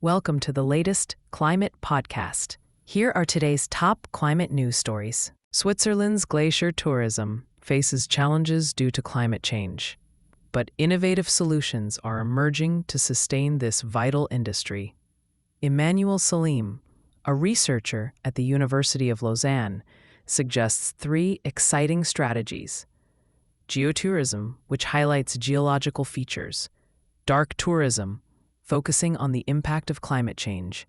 Welcome to the latest Climate Podcast. Here are today's top climate news stories. Switzerland's glacier tourism faces challenges due to climate change, but innovative solutions are emerging to sustain this vital industry. Emmanuel Salim, a researcher at the University of Lausanne, suggests three exciting strategies: geotourism, which highlights geological features; dark tourism, focusing on the impact of climate change;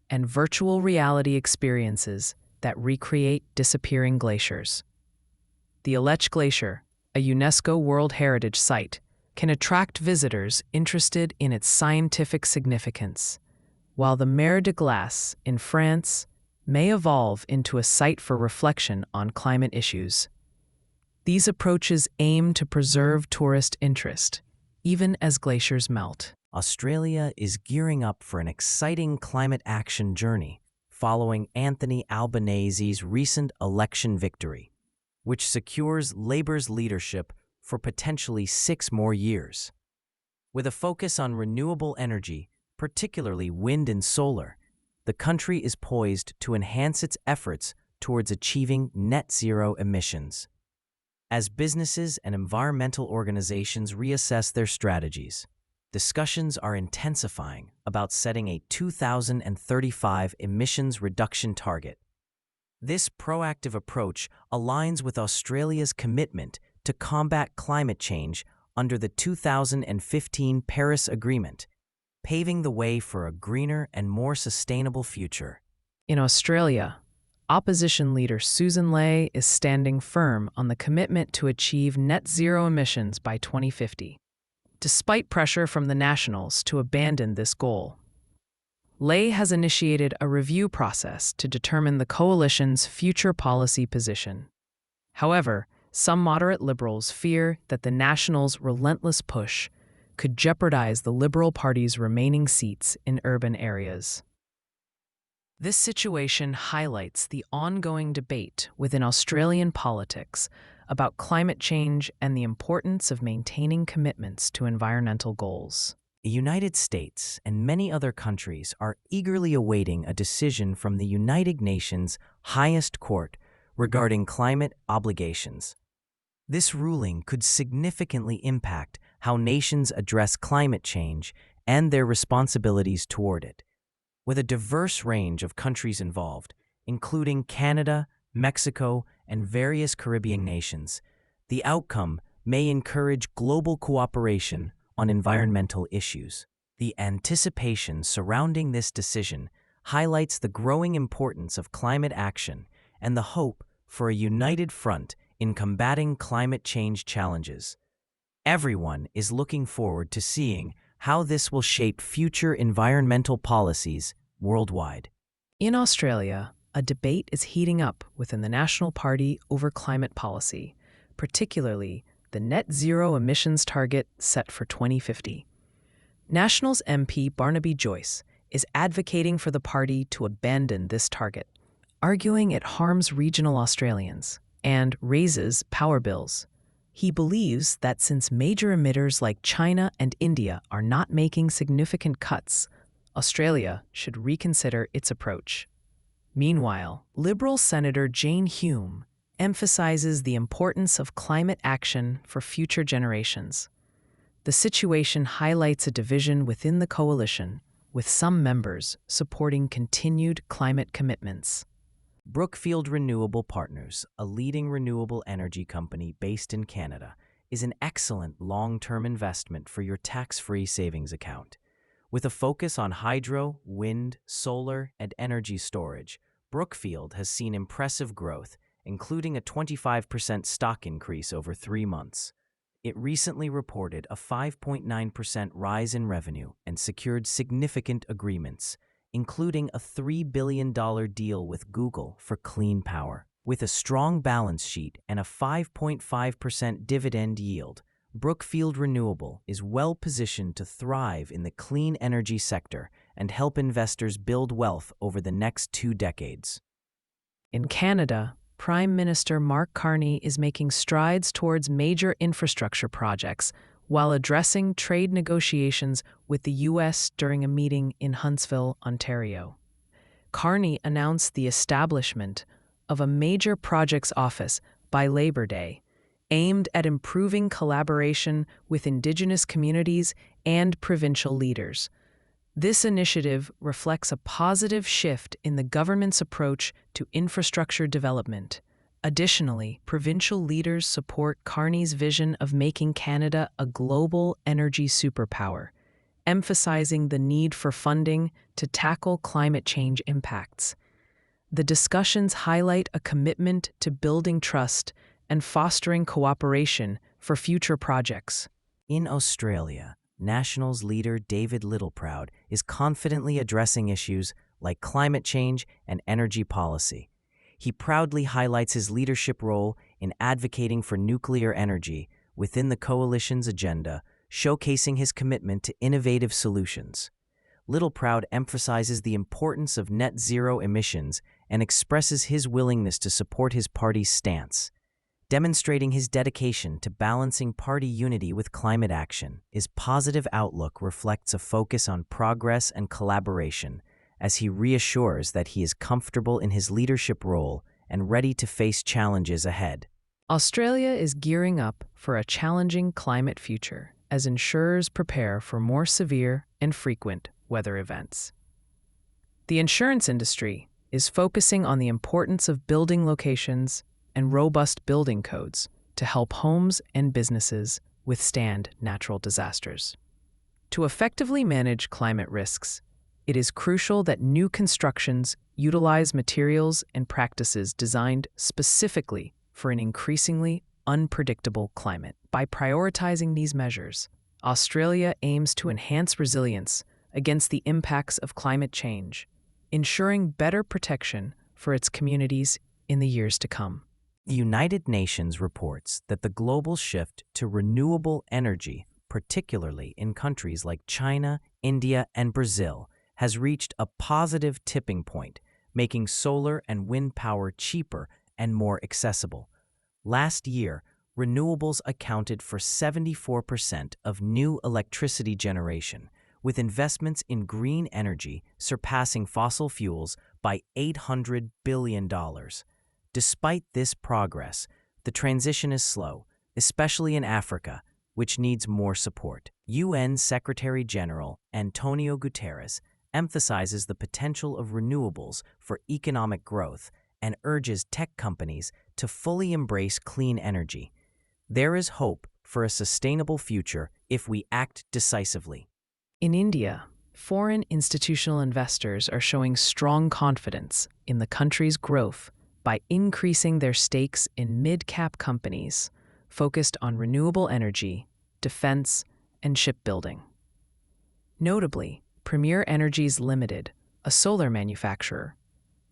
and virtual reality experiences that recreate disappearing glaciers. The Aletsch Glacier, a UNESCO World Heritage Site, can attract visitors interested in its scientific significance, while the Mer de Glace in France may evolve into a site for reflection on climate issues. These approaches aim to preserve tourist interest, even as glaciers melt. Australia is gearing up for an exciting climate action journey following Anthony Albanese's recent election victory, which secures Labor's leadership for potentially 6 more years. With a focus on renewable energy, particularly wind and solar, the country is poised to enhance its efforts towards achieving net zero emissions. As businesses and environmental organizations reassess their strategies, discussions are intensifying about setting a 2035 emissions reduction target. This proactive approach aligns with Australia's commitment to combat climate change under the 2015 Paris Agreement, paving the way for a greener and more sustainable future. In Australia, opposition leader Susan Ley is standing firm on the commitment to achieve net zero emissions by 2050. Despite pressure from the Nationals to abandon this goal, Ley has initiated a review process to determine the coalition's future policy position. However, some moderate Liberals fear that the Nationals' relentless push could jeopardize the Liberal Party's remaining seats in urban areas. This situation highlights the ongoing debate within Australian politics about climate change and the importance of maintaining commitments to environmental goals. The United States and many other countries are eagerly awaiting a decision from the United Nations' highest court regarding climate obligations. This ruling could significantly impact how nations address climate change and their responsibilities toward it. With a diverse range of countries involved, including Canada, Mexico, and various Caribbean nations, the outcome may encourage global cooperation on environmental issues. The anticipation surrounding this decision highlights the growing importance of climate action and the hope for a united front in combating climate change challenges. Everyone is looking forward to seeing how this will shape future environmental policies worldwide. In Australia, a debate is heating up within the National Party over climate policy, particularly the net zero emissions target set for 2050. Nationals MP Barnaby Joyce is advocating for the party to abandon this target, arguing it harms regional Australians and raises power bills. He believes that since major emitters like China and India are not making significant cuts, Australia should reconsider its approach. Meanwhile, Liberal Senator Jane Hume emphasizes the importance of climate action for future generations. The situation highlights a division within the coalition, with some members supporting continued climate commitments. Brookfield Renewable Partners, a leading renewable energy company based in Canada, is an excellent long-term investment for your tax-free savings account. With a focus on hydro, wind, solar, and energy storage, Brookfield has seen impressive growth, including a 25% stock increase over 3 months. It recently reported a 5.9% rise in revenue and secured significant agreements, including a $3 billion deal with Google for clean power. With a strong balance sheet and a 5.5% dividend yield, Brookfield Renewable is well positioned to thrive in the clean energy sector and help investors build wealth over the next 2 decades. In Canada, Prime Minister Mark Carney is making strides towards major infrastructure projects while addressing trade negotiations with the U.S. during a meeting in Huntsville, Ontario. Carney announced the establishment of a major projects office by Labor Day, aimed at improving collaboration with Indigenous communities and provincial leaders. This initiative reflects a positive shift in the government's approach to infrastructure development. Additionally, provincial leaders support Carney's vision of making Canada a global energy superpower, emphasizing the need for funding to tackle climate change impacts. The discussions highlight a commitment to building trust and fostering cooperation for future projects. In Australia, Nationals leader David Littleproud is confidently addressing issues like climate change and energy policy. He proudly highlights his leadership role in advocating for nuclear energy within the coalition's agenda, showcasing his commitment to innovative solutions. Littleproud emphasizes the importance of net zero emissions and expresses his willingness to support his party's stance. Demonstrating his dedication to balancing party unity with climate action, his positive outlook reflects a focus on progress and collaboration, as he reassures that he is comfortable in his leadership role and ready to face challenges ahead. Australia is gearing up for a challenging climate future as insurers prepare for more severe and frequent weather events. The insurance industry is focusing on the importance of building locations and robust building codes to help homes and businesses withstand natural disasters. To effectively manage climate risks, it is crucial that new constructions utilize materials and practices designed specifically for an increasingly unpredictable climate. By prioritizing these measures, Australia aims to enhance resilience against the impacts of climate change, ensuring better protection for its communities in the years to come. The United Nations reports that the global shift to renewable energy, particularly in countries like China, India, and Brazil, has reached a positive tipping point, making solar and wind power cheaper and more accessible. Last year, renewables accounted for 74% of new electricity generation, with investments in green energy surpassing fossil fuels by $800 billion. Despite this progress, the transition is slow, especially in Africa, which needs more support. UN Secretary-General Antonio Guterres emphasizes the potential of renewables for economic growth and urges tech companies to fully embrace clean energy. There is hope for a sustainable future if we act decisively. In India, foreign institutional investors are showing strong confidence in the country's growth by increasing their stakes in mid-cap companies focused on renewable energy, defense, and shipbuilding. Notably, Premier Energies Limited, a solar manufacturer,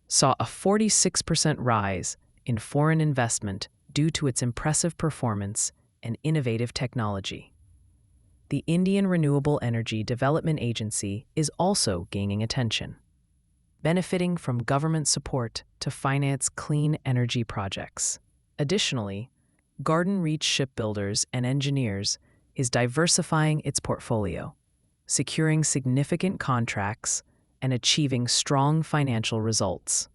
saw a 46% rise in foreign investment due to its impressive performance and innovative technology. The Indian Renewable Energy Development Agency is also gaining attention, benefiting from government support to finance clean energy projects. Additionally, Garden Reach Shipbuilders and Engineers is diversifying its portfolio, securing significant contracts and achieving strong financial results.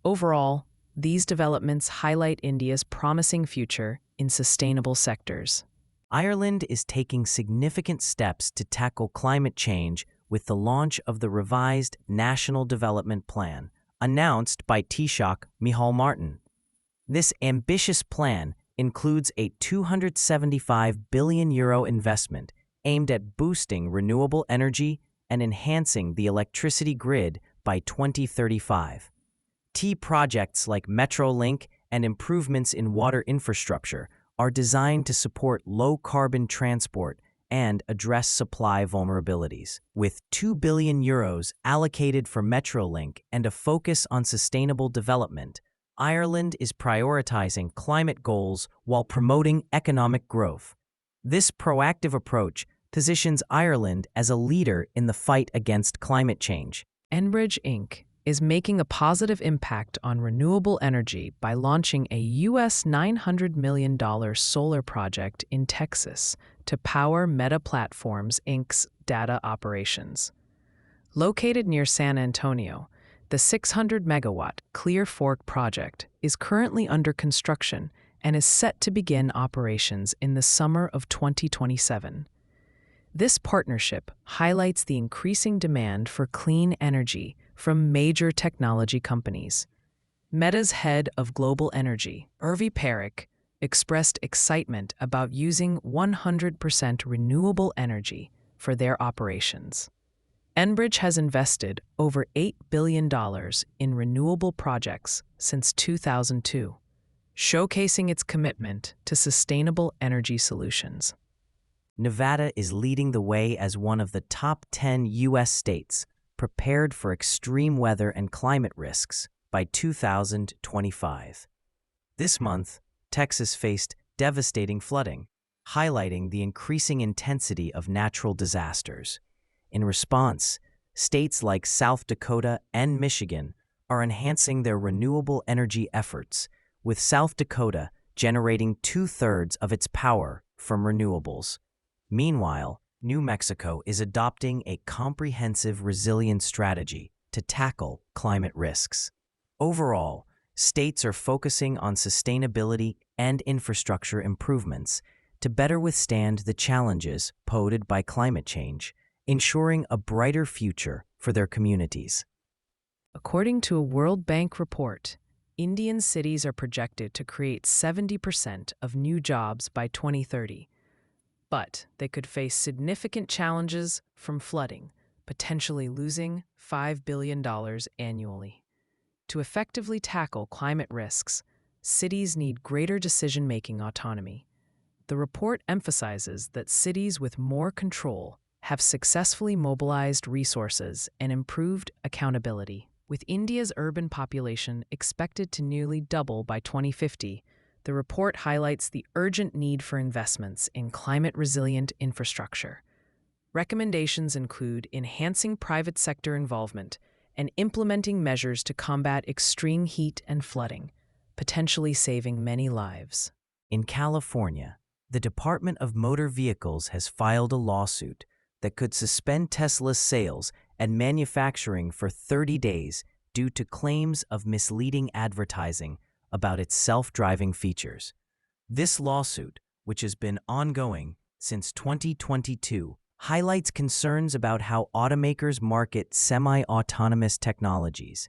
Overall, these developments highlight India's promising future in sustainable sectors. Ireland is taking significant steps to tackle climate change with the launch of the revised National Development Plan, announced by Taoiseach Micheál Martin. This ambitious plan includes a €275 billion investment aimed at boosting renewable energy and enhancing the electricity grid by 2035. Key projects like Metrolink and improvements in water infrastructure are designed to support low-carbon transport and address supply vulnerabilities. With €2 billion allocated for Metrolink and a focus on sustainable development, Ireland is prioritizing climate goals while promoting economic growth. This proactive approach positions Ireland as a leader in the fight against climate change. Enbridge Inc. is making a positive impact on renewable energy by launching a US $900 million solar project in Texas to power Meta Platforms Inc.'s data operations. Located near San Antonio, the 600-megawatt Clear Fork project is currently under construction and is set to begin operations in the summer of 2027. This partnership highlights the increasing demand for clean energy from major technology companies. Meta's head of global energy, Irvi Parekh, expressed excitement about using 100% renewable energy for their operations. Enbridge has invested over $8 billion in renewable projects since 2002, showcasing its commitment to sustainable energy solutions. Nevada is leading the way as one of the top 10 U.S. states prepared for extreme weather and climate risks by 2025. This month, Texas faced devastating flooding, highlighting the increasing intensity of natural disasters. In response, states like South Dakota and Michigan are enhancing their renewable energy efforts, with South Dakota generating 2/3 of its power from renewables. Meanwhile, New Mexico is adopting a comprehensive resilience strategy to tackle climate risks. Overall, states are focusing on sustainability and infrastructure improvements to better withstand the challenges posed by climate change, ensuring a brighter future for their communities. According to a World Bank report, Indian cities are projected to create 70% of new jobs by 2030. But they could face significant challenges from flooding, potentially losing $5 billion annually. To effectively tackle climate risks, cities need greater decision-making autonomy. The report emphasizes that cities with more control have successfully mobilized resources and improved accountability. With India's urban population expected to nearly double by 2050, the report highlights the urgent need for investments in climate-resilient infrastructure. Recommendations include enhancing private sector involvement and implementing measures to combat extreme heat and flooding, potentially saving many lives. In California, the Department of Motor Vehicles has filed a lawsuit that could suspend Tesla's sales and manufacturing for 30 days due to claims of misleading advertising about its self-driving features. This lawsuit, which has been ongoing since 2022, highlights concerns about how automakers market semi-autonomous technologies.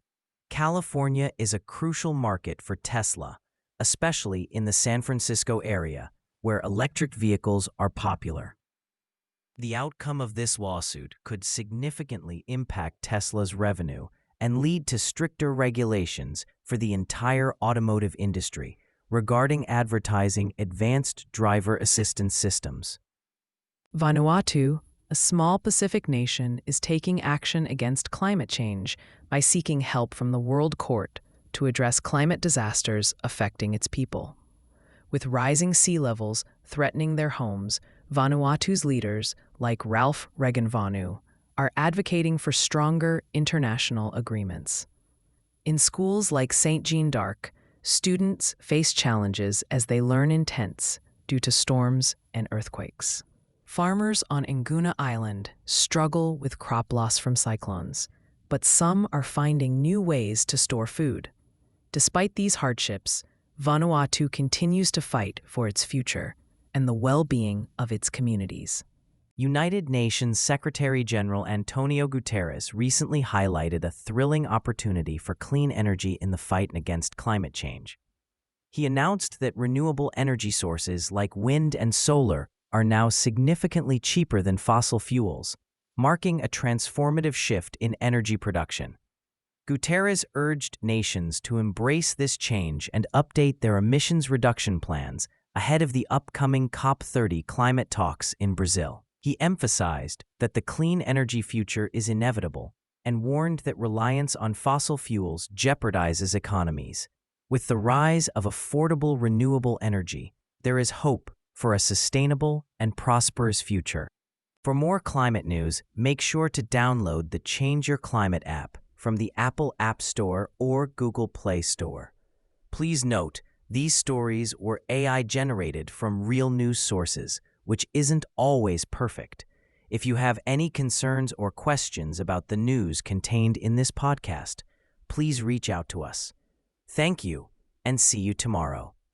California is a crucial market for Tesla, especially in the San Francisco area, where electric vehicles are popular. The outcome of this lawsuit could significantly impact Tesla's revenue and lead to stricter regulations for the entire automotive industry regarding advertising advanced driver assistance systems. Vanuatu, a small Pacific nation, is taking action against climate change by seeking help from the World Court to address climate disasters affecting its people. With rising sea levels threatening their homes, Vanuatu's leaders, like Ralph Regenvanu, are advocating for stronger international agreements. In schools like St. Jean d'Arc, students face challenges as they learn in tents due to storms and earthquakes. Farmers on Nguna Island struggle with crop loss from cyclones, but some are finding new ways to store food. Despite these hardships, Vanuatu continues to fight for its future and the well-being of its communities. United Nations Secretary-General Antonio Guterres recently highlighted a thrilling opportunity for clean energy in the fight against climate change. He announced that renewable energy sources like wind and solar are now significantly cheaper than fossil fuels, marking a transformative shift in energy production. Guterres urged nations to embrace this change and update their emissions reduction plans ahead of the upcoming COP30 climate talks in Brazil. He emphasized that the clean energy future is inevitable and warned that reliance on fossil fuels jeopardizes economies. With the rise of affordable renewable energy, there is hope for a sustainable and prosperous future. For more climate news, make sure to download the Change Your Climate app from the Apple App Store or Google Play Store. Please note, these stories were AI-generated from real news sources, which isn't always perfect. If you have any concerns or questions about the news contained in this podcast, please reach out to us. Thank you, and see you tomorrow.